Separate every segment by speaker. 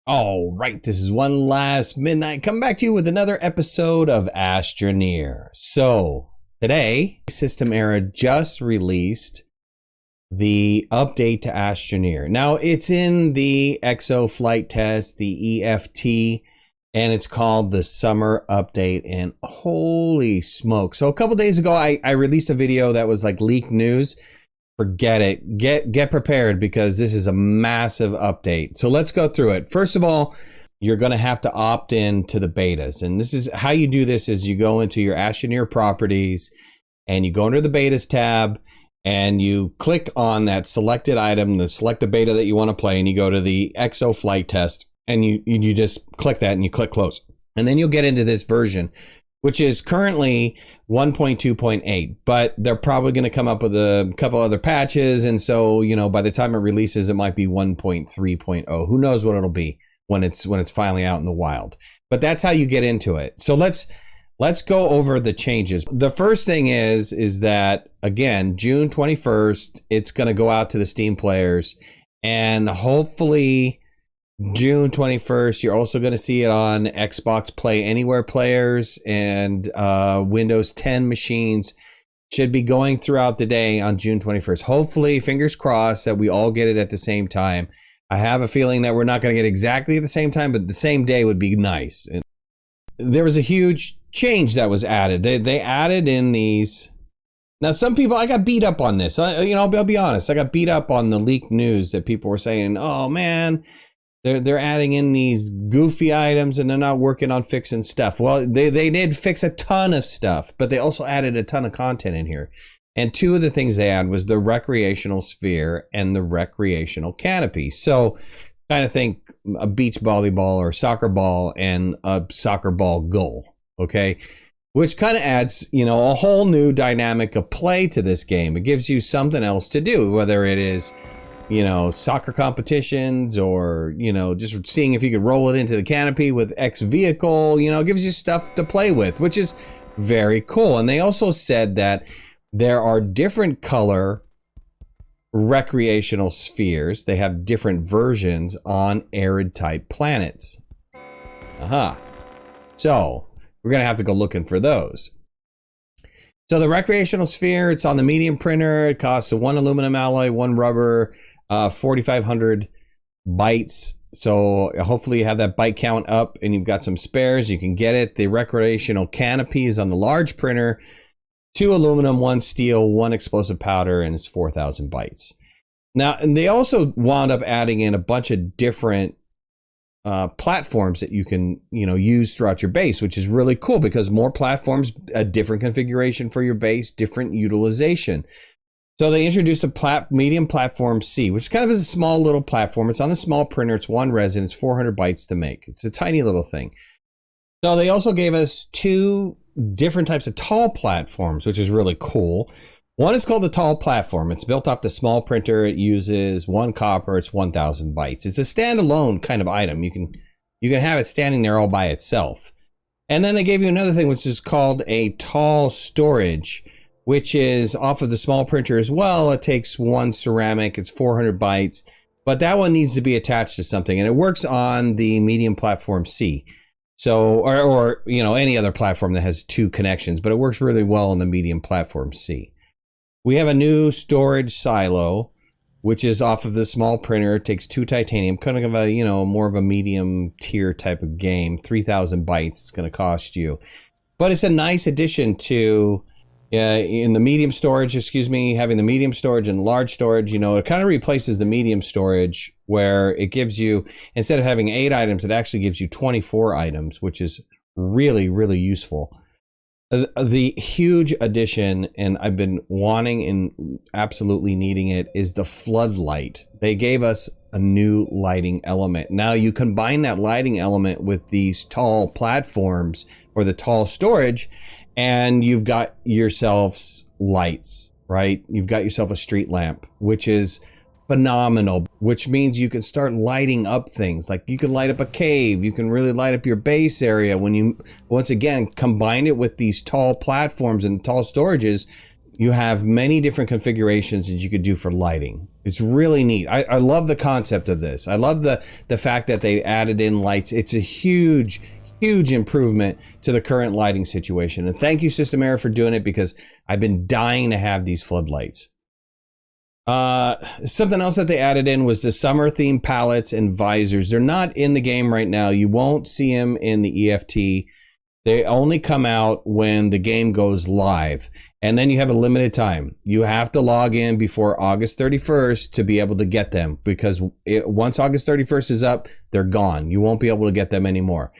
Speaker 1: All right, this is One Last Midnight. Come back to you with another episode of Astroneer. So today, System Era just released the update to Astroneer. Now it's in the EXO flight test, the EFT, and it's called the summer update. And holy smoke! So a couple days ago, I released a video that was like leaked news. Forget it. Get prepared because this is a massive update. So let's go through it. First of all, you're going to have to opt in to the betas. And this is how you do this is you go into your Astroneer properties and you go under the betas tab and you click on that selected item, select the beta that you want to play, and you go to the EXO flight test and you just click that and you click close. And then you'll get into this version, which is currently 1.2.8, but they're probably going to come up with a couple other patches. And so, you know, by the time it releases, it might be 1.3.0. Who knows what it'll be when it's finally out in the wild. But that's how you get into it. So let's go over the changes. The first thing is that, again, June 21st, it's going to go out to the Steam players, and hopefully June 21st, you're also going to see it on Xbox Play Anywhere players and Windows 10 machines. Should be going throughout the day on June 21st. Hopefully, fingers crossed that we all get it at the same time. I have a feeling that we're not going to get exactly at the same time, but the same day would be nice. And there was a huge change that was added. They added in these. Now, some people, I got beat up on this. I'll be honest. I got beat up on the leaked news that people were saying, oh, man, they're adding in these goofy items and they're not working on fixing stuff. Well, they did fix a ton of stuff, but they also added a ton of content in here. And two of the things they added was the recreational sphere and the recreational canopy. So kind of think a beach volleyball or soccer ball and a soccer ball goal, okay? Which kind of adds, you know, a whole new dynamic of play to this game. It gives you something else to do, whether it is, you know, soccer competitions or, you know, just seeing if you could roll it into the canopy with X vehicle, you know, it gives you stuff to play with, which is very cool. And they also said that there are different color recreational spheres. They have different versions on arid type planets. So we're going to have to go looking for those. So the recreational sphere, it's on the medium printer. It costs one aluminum alloy, one rubber, 4,500 bytes. So hopefully you have that byte count up and you've got some spares. You can get it. The recreational canopy is on the large printer. 2 aluminum, 1 steel, 1 explosive powder, and it's 4,000 bytes. Now, and they also wound up adding in a bunch of different platforms that you can, you know, use throughout your base, which is really cool because more platforms, a different configuration for your base, different utilization. So they introduced a medium platform C, which kind of is a small little platform. It's on the small printer. It's 1 resin. It's 400 bytes to make. It's a tiny little thing. So they also gave us 2 different types of tall platforms, which is really cool. One is called the tall platform. It's built off the small printer. It uses 1 copper. It's 1,000 bytes. It's a standalone kind of item. You can have it standing there all by itself. And then they gave you another thing, which is called a tall storage, which is off of the small printer as well. It takes 1 ceramic. It's 400 bytes, but that one needs to be attached to something, and it works on the medium platform C. So, or you know, any other platform that has 2 connections, but it works really well on the medium platform C. We have a new storage silo, which is off of the small printer. It takes 2 titanium, kind of a, you know, more of a medium tier type of game. 3,000 bytes it's going to cost you, but it's a nice addition to in the medium storage, having the medium storage and large storage. You know, it kind of replaces the medium storage where it gives you, instead of having 8 items, it actually gives you 24 items, which is really, really useful. The huge addition, and I've been wanting and absolutely needing it, is the floodlight. They gave us a new lighting element. Now you combine that lighting element with these tall platforms or the tall storage, and you've got yourselves lights, right? You've got yourself a street lamp, which is phenomenal, which means you can start lighting up things. Like you can light up a cave, you can really light up your base area when you, once again, combine it with these tall platforms and tall storages. you have many different configurations that you could do for lighting. It's really neat. I love the concept of this. I love the fact that they added in lights. It's a huge improvement to the current lighting situation. And thank you, System Era, for doing it, because I've been dying to have these floodlights. Something else that they added in was the summer theme palettes and visors. They're not in the game right now. You won't see them in the EFT. They only come out when the game goes live. And then you have a limited time. You have to log in before August 31st to be able to get them, because once August 31st is up, they're gone. You won't be able to get them anymore.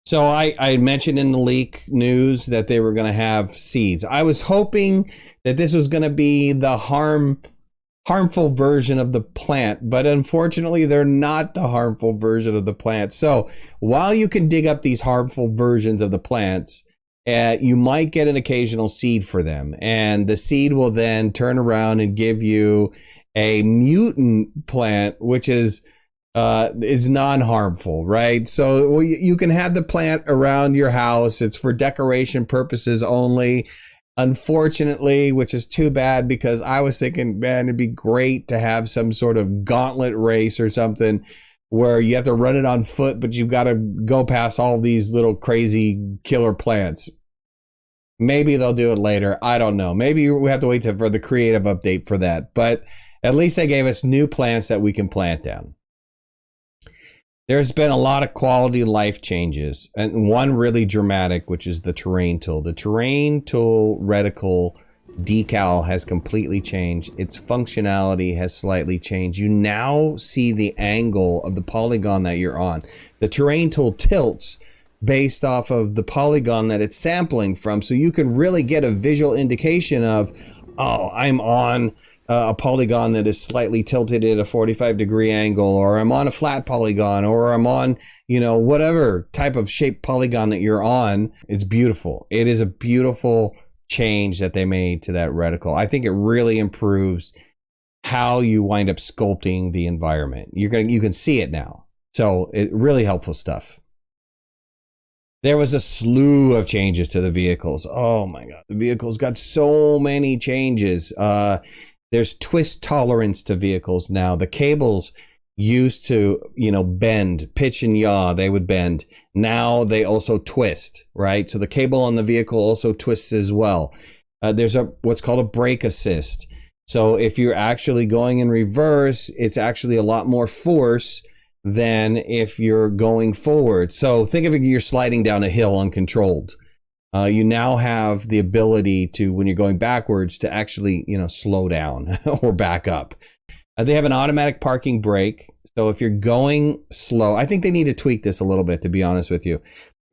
Speaker 1: So I mentioned in the leak news that they were going to have seeds. I was hoping that this was going to be the harmful version of the plant, but unfortunately they're not the harmful version of the plant. So while you can dig up these harmful versions of the plants, you might get an occasional seed for them, and the seed will then turn around and give you a mutant plant, which is non-harmful, right? So you can have the plant around your house. It's for decoration purposes only. Unfortunately, which is too bad, because I was thinking, man, it'd be great to have some sort of gauntlet race or something where you have to run it on foot, but you've got to go past all these little crazy killer plants. Maybe they'll do it later. I don't know. Maybe we have to wait for the creative update for that. But at least they gave us new plants that we can plant down. There's been a lot of quality of life changes, and one really dramatic, which is the terrain tool. The terrain tool reticle decal has completely changed. Its functionality has slightly changed. You now see the angle of the polygon that you're on. The terrain tool tilts based off of the polygon that it's sampling from, so you can really get a visual indication of, oh, I'm on a polygon that is slightly tilted at a 45-degree angle, or I'm on a flat polygon, or I'm on, whatever type of shaped polygon that you're on. It's beautiful. It is a beautiful change that they made to that reticle. I think it really improves how you wind up sculpting the environment. You can see it now. So it really helpful stuff. There was a slew of changes to the vehicles. Oh my God, the vehicles got so many changes. There's twist tolerance to vehicles now. The cables used to, bend, pitch and yaw, they would bend. Now they also twist, right? So the cable on the vehicle also twists as well. There's what's called a brake assist. So if you're actually going in reverse, it's actually a lot more force than if you're going forward. So think of it, you're sliding down a hill uncontrolled. You now have the ability to, when you're going backwards, to actually, slow down or back up. They have an automatic parking brake. So if you're going slow, I think they need to tweak this a little bit, to be honest with you.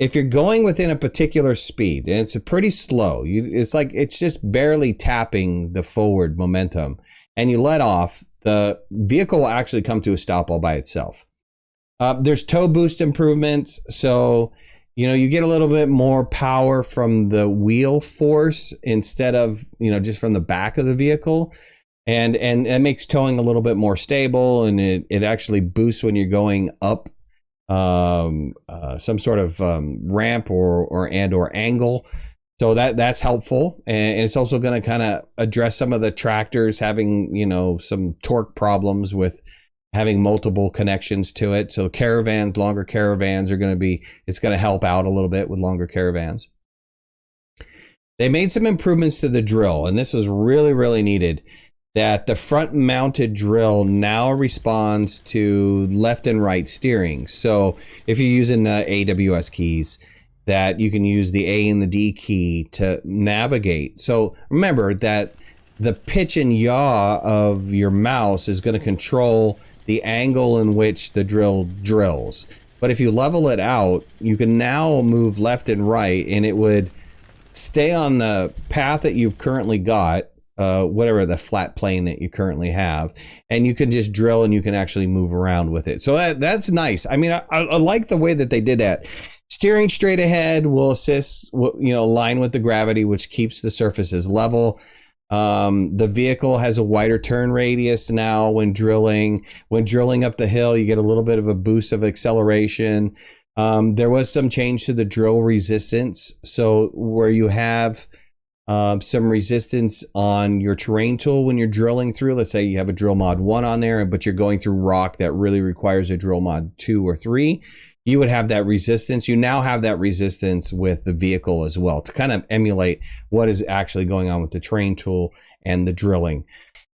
Speaker 1: If you're going within a particular speed, and it's a pretty slow, it's just barely tapping the forward momentum, and you let off, the vehicle will actually come to a stop all by itself. There's tow boost improvements. So you get a little bit more power from the wheel force instead of, just from the back of the vehicle. And it makes towing a little bit more stable, and it actually boosts when you're going up some sort of ramp or angle. So that's helpful. And it's also going to kind of address some of the tractors having, some torque problems with having multiple connections to it. So longer caravans it's going to help out a little bit with longer caravans. They made some improvements to the drill, and this is really, really needed, that the front mounted drill now responds to left and right steering. So if you're using the AWS keys, that you can use the A and the D key to navigate. So remember that the pitch and yaw of your mouse is going to control the angle in which the drill drills. But if you level it out, you can now move left and right, and it would stay on the path that you've currently got, whatever the flat plane that you currently have, and you can just drill and you can actually move around with it. So that's nice. I mean, I like the way that they did that. Steering straight ahead will assist, align with the gravity, which keeps the surfaces level. The vehicle has a wider turn radius now when drilling. When drilling up the hill, you get a little bit of a boost of acceleration. There was some change to the drill resistance. So where you have some resistance on your terrain tool when you're drilling through. Let's say you have a drill mod 1 on there, but you're going through rock that really requires a drill mod 2 or 3. You would have that resistance. You now have that resistance with the vehicle as well to kind of emulate what is actually going on with the terrain tool and the drilling.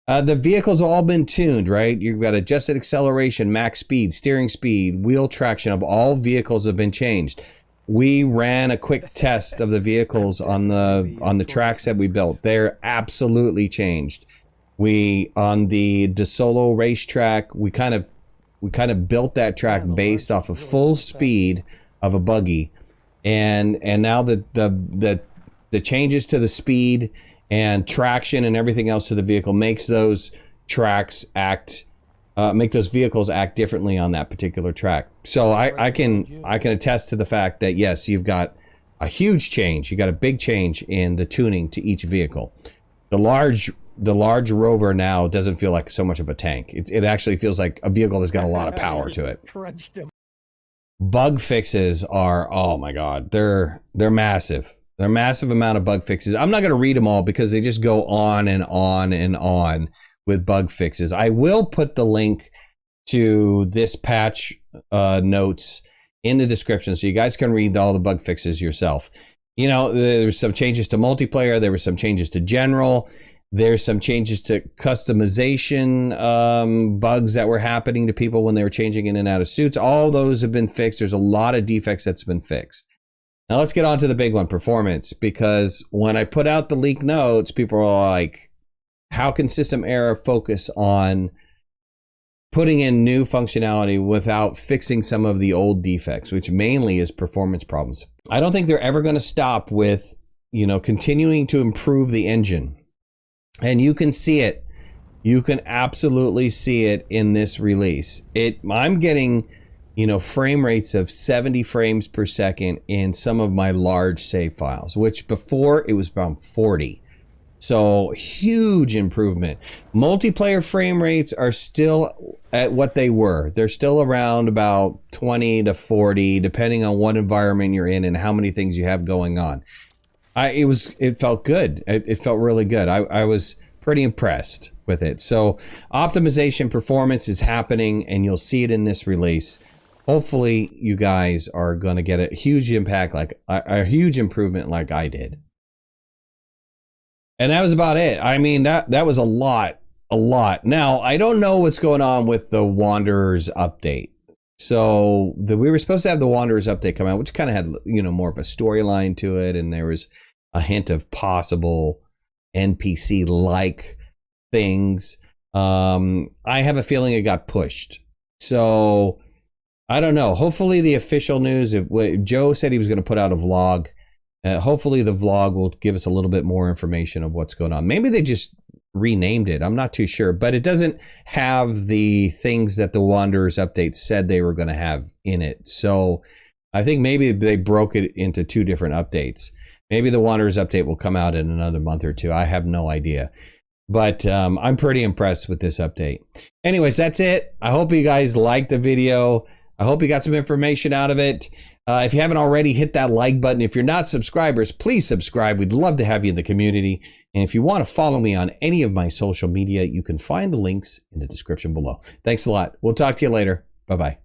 Speaker 1: The vehicle's all been tuned, right? You've got adjusted acceleration, max speed, steering speed, wheel traction of all vehicles have been changed. We ran a quick test of the vehicles on the tracks that we built. They're absolutely changed. On the DeSolo racetrack, we kind of built that track based off of full speed of a buggy, and now the changes to the speed and traction and everything else to the vehicle makes those tracks make those vehicles act differently on that particular track. So I can attest to the fact that yes, you've got a huge change. You got a big change in the tuning to each vehicle. The large rover now doesn't feel like so much of a tank. It actually feels like a vehicle that's got a lot of power to it. Bug fixes are, oh my God, they're massive. They're a massive amount of bug fixes. I'm not going to read them all because they just go on and on and on with bug fixes. I will put the link to this patch notes in the description so you guys can read all the bug fixes yourself. You know, there's some changes to multiplayer. There were some changes to general. There's some changes to customization bugs that were happening to people when they were changing in and out of suits. All those have been fixed. There's a lot of defects that's been fixed. Now let's get on to the big one, performance, because when I put out the leak notes, people are like, how can System Era focus on putting in new functionality without fixing some of the old defects, which mainly is performance problems? I don't think they're ever going to stop with, you know, continuing to improve the engine. And you can see it. You can absolutely see it in this release. I'm getting, you know, frame rates of 70 frames per second in some of my large save files, which before it was around 40. So huge improvement. Multiplayer frame rates are still at what they were. They're still around about 20 to 40, depending on what environment you're in and how many things you have going on. It felt good. It felt really good. I was pretty impressed with it. So optimization performance is happening and you'll see it in this release. Hopefully you guys are going to get a huge impact, like a huge improvement like I did. And that was about it. I mean, that was a lot. Now, I don't know what's going on with the Wanderers update. So we were supposed to have the Wanderers update come out, which kind of had, you know, more of a storyline to it. And there was a hint of possible NPC-like things. I have a feeling it got pushed. So I don't know. Hopefully the official news, Joe said he was going to put out a vlog. Hopefully the vlog will give us a little bit more information of what's going on. Maybe they just renamed it. I'm not too sure, but it doesn't have the things that the Wanderers update said they were going to have in it. So I think maybe they broke it into 2 different updates. Maybe the Wanderers update will come out in another month or 2. I have no idea, but I'm pretty impressed with this update. Anyways, that's it. I hope you guys liked the video. I hope you got some information out of it. If you haven't already, hit that like button. If you're not subscribers, please subscribe. We'd love to have you in the community. And if you want to follow me on any of my social media, you can find the links in the description below. Thanks a lot. We'll talk to you later. Bye-bye.